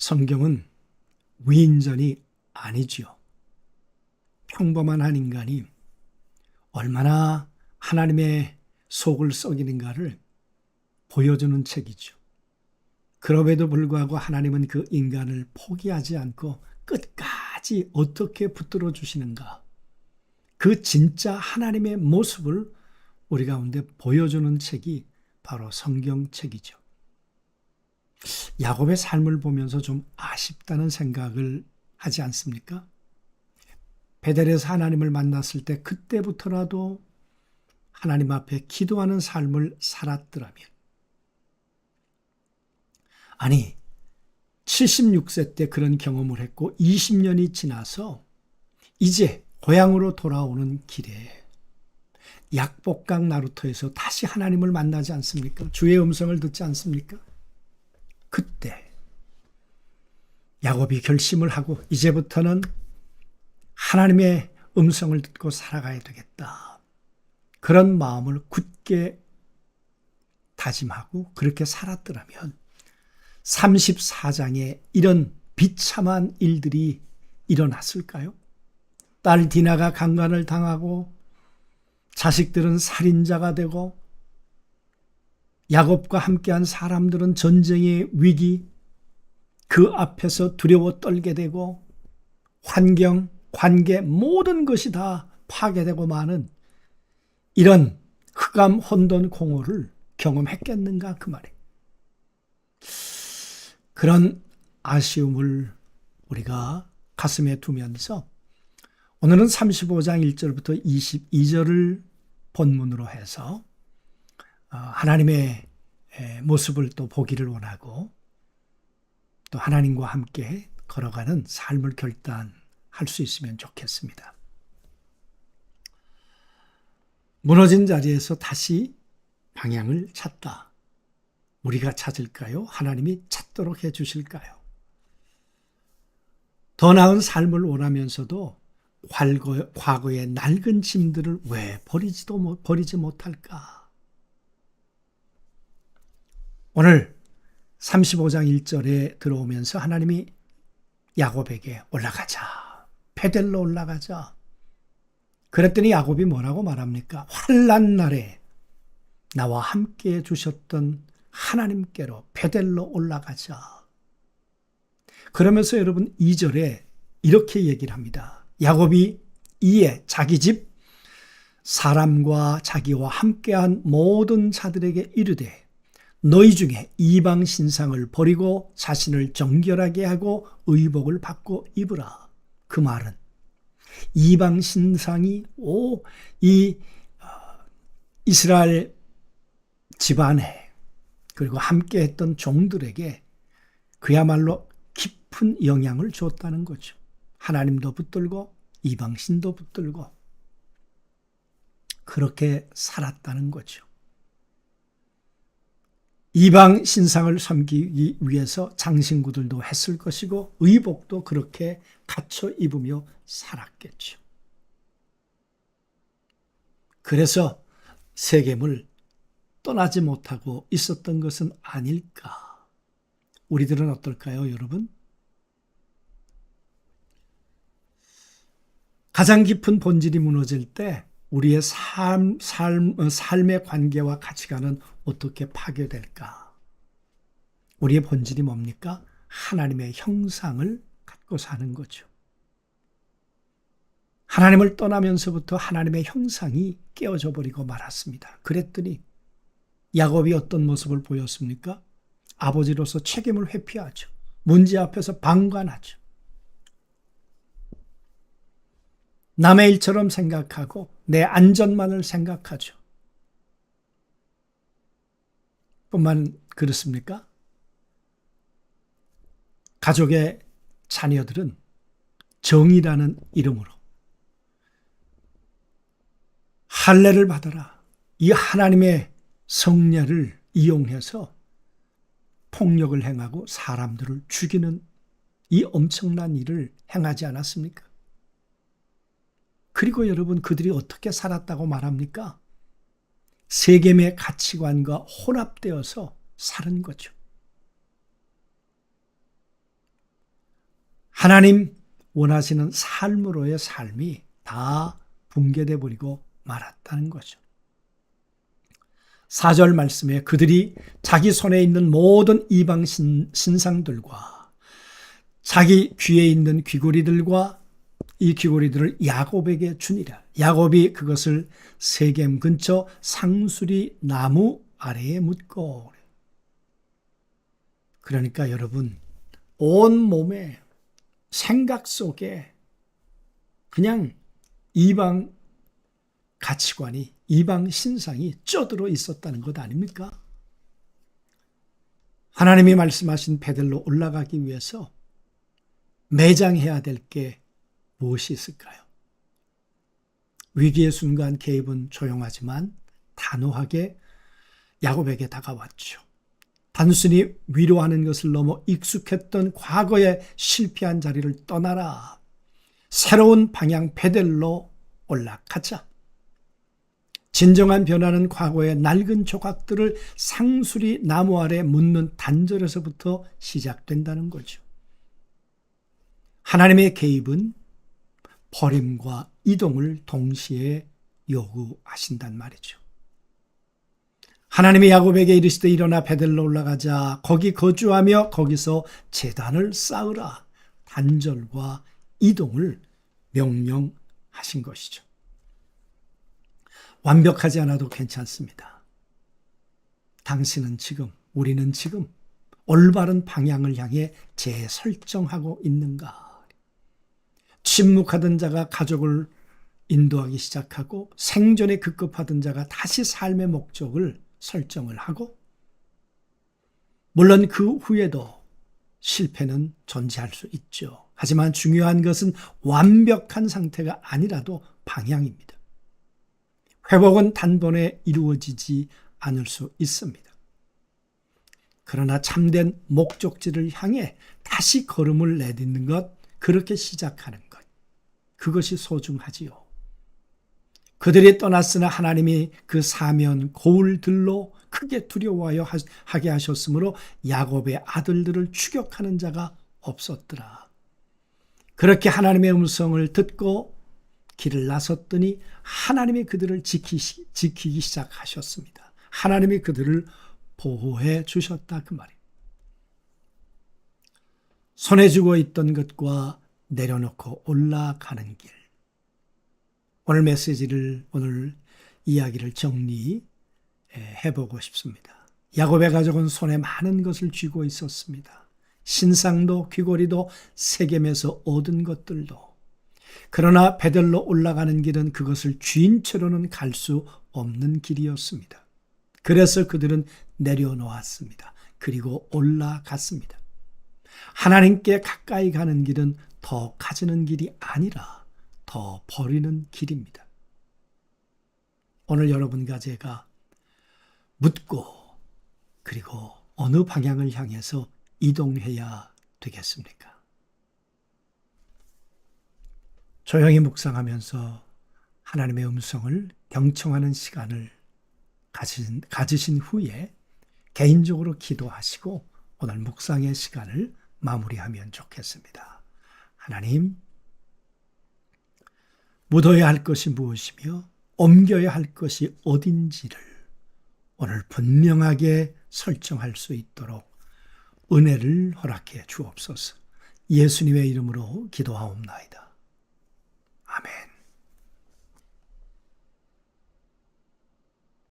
성경은 위인전이 아니지요. 평범한 인간이 얼마나 하나님의 속을 썩이는가를 보여주는 책이죠. 그럼에도 불구하고 하나님은 그 인간을 포기하지 않고 끝까지 어떻게 붙들어 주시는가, 그 진짜 하나님의 모습을 우리 가운데 보여주는 책이 바로 성경책이죠. 야곱의 삶을 보면서 좀 아쉽다는 생각을 하지 않습니까? 베델에서 하나님을 만났을 때 그때부터라도 하나님 앞에 기도하는 삶을 살았더라면, 아니 76세 때 그런 경험을 했고 20년이 지나서 이제 고향으로 돌아오는 길에 약복강 나루터에서 다시 하나님을 만나지 않습니까? 주의 음성을 듣지 않습니까? 그때 야곱이 결심을 하고 이제부터는 하나님의 음성을 듣고 살아가야 되겠다, 그런 마음을 굳게 다짐하고 그렇게 살았더라면 34장에 이런 비참한 일들이 일어났을까요? 딸 디나가 강간을 당하고 자식들은 살인자가 되고 야곱과 함께한 사람들은 전쟁의 위기, 그 앞에서 두려워 떨게 되고 환경, 관계 모든 것이 다 파괴되고 마는 이런 흑암 혼돈 공허를 경험했겠는가 그 말이에요. 그런 아쉬움을 우리가 가슴에 두면서 오늘은 35장 1절부터 22절을 본문으로 해서 하나님의 모습을 또 보기를 원하고 또 하나님과 함께 걸어가는 삶을 결단할 수 있으면 좋겠습니다. 무너진 자리에서 다시 방향을 찾다. 우리가 찾을까요? 하나님이 찾도록 해주실까요? 더 나은 삶을 원하면서도 과거의 낡은 짐들을 왜 버리지 못할까? 오늘 35장 1절에 들어오면서 하나님이 야곱에게 올라가자, 베델로 올라가자. 그랬더니 야곱이 뭐라고 말합니까? 환난 날에 나와 함께 해주셨던 하나님께로 베델로 올라가자. 그러면서 여러분 2절에 이렇게 얘기를 합니다. 야곱이 이에 자기 집 사람과 자기와 함께한 모든 자들에게 이르되 너희 중에 이방 신상을 버리고 자신을 정결하게 하고 의복을 받고 입으라. 그 말은 이방 신상이 이 이스라엘 집안에 그리고 함께했던 종들에게 그야말로 깊은 영향을 줬다는 거죠. 하나님도 붙들고 이방신도 붙들고 그렇게 살았다는 거죠. 이방 신상을 섬기기 위해서 장신구들도 했을 것이고 의복도 그렇게 갖춰 입으며 살았겠죠. 그래서 세겜을 떠나지 못하고 있었던 것은 아닐까? 우리들은 어떨까요, 여러분? 가장 깊은 본질이 무너질 때 우리의 삶의 관계와 가치관은 어떻게 파괴될까? 우리의 본질이 뭡니까? 하나님의 형상을 갖고 사는 거죠. 하나님을 떠나면서부터 하나님의 형상이 깨어져 버리고 말았습니다. 그랬더니 야곱이 어떤 모습을 보였습니까? 아버지로서 책임을 회피하죠. 문제 앞에서 방관하죠. 남의 일처럼 생각하고 내 안전만을 생각하죠. 뿐만 그렇습니까? 가족의 자녀들은 정의라는 이름으로 할례를 받아라. 이 하나님의 성례를 이용해서 폭력을 행하고 사람들을 죽이는 이 엄청난 일을 행하지 않았습니까? 그리고 여러분 그들이 어떻게 살았다고 말합니까? 세겜의 가치관과 혼합되어서 사는 거죠. 하나님 원하시는 삶으로의 삶이 다 붕괴돼 버리고 말았다는 거죠. 4절 말씀에 그들이 자기 손에 있는 모든 이방 신상들과 자기 귀에 있는 귀고리들과 이 귀고리들을 야곱에게 주니라. 야곱이 그것을 세겜 근처 상수리 나무 아래에 묻고. 그러니까 여러분, 온 몸에 생각 속에 그냥 이방 가치관이, 이방 신상이 쪄들어 있었다는 것 아닙니까? 하나님이 말씀하신 베델로 올라가기 위해서 매장해야 될 게 무엇이 있을까요? 위기의 순간 개입은 조용하지만 단호하게 야곱에게 다가왔죠. 단순히 위로하는 것을 넘어 익숙했던 과거의 실패한 자리를 떠나라. 새로운 방향 베델로 올라가자. 진정한 변화는 과거의 낡은 조각들을 상수리 나무 아래 묻는 단절에서부터 시작된다는 거죠. 하나님의 개입은 버림과 이동을 동시에 요구하신단 말이죠. 하나님이 야곱에게 이르시되 일어나 베델로 올라가자. 거기 거주하며 거기서 제단을 쌓으라. 단절과 이동을 명령하신 것이죠. 완벽하지 않아도 괜찮습니다. 당신은 지금, 우리는 지금 올바른 방향을 향해 재설정하고 있는가? 침묵하던 자가 가족을 인도하기 시작하고 생존에 급급하던 자가 다시 삶의 목적을 설정을 하고, 물론 그 후에도 실패는 존재할 수 있죠. 하지만 중요한 것은 완벽한 상태가 아니라도 방향입니다. 회복은 단번에 이루어지지 않을 수 있습니다. 그러나 참된 목적지를 향해 다시 걸음을 내딛는 것, 그렇게 시작하는 것, 그것이 소중하지요. 그들이 떠났으나 하나님이 그 사면 고울들로 크게 두려워하여 하게 하셨으므로 야곱의 아들들을 추격하는 자가 없었더라. 그렇게 하나님의 음성을 듣고 길을 나섰더니 하나님이 그들을 지키기 시작하셨습니다. 하나님이 그들을 보호해 주셨다, 그 말이에요. 손에 쥐고 있던 것과 내려놓고 올라가는 길. 오늘 메시지를, 오늘 이야기를 정리해보고 싶습니다. 야곱의 가족은 손에 많은 것을 쥐고 있었습니다. 신상도 귀고리도 세겜에서 얻은 것들도. 그러나 베델로 올라가는 길은 그것을 쥔 채로는 갈 수 없는 길이었습니다. 그래서 그들은 내려놓았습니다. 그리고 올라갔습니다. 하나님께 가까이 가는 길은 더 가지는 길이 아니라 더 버리는 길입니다. 오늘 여러분과 제가 묻고 그리고 어느 방향을 향해서 이동해야 되겠습니까? 조용히 묵상하면서 하나님의 음성을 경청하는 시간을 가지신 후에 개인적으로 기도하시고 오늘 묵상의 시간을 마무리하면 좋겠습니다. 하나님, 묻어야 할 것이 무엇이며 옮겨야 할 것이 어딘지를 오늘 분명하게 설정할 수 있도록 은혜를 허락해 주옵소서. 예수님의 이름으로 기도하옵나이다.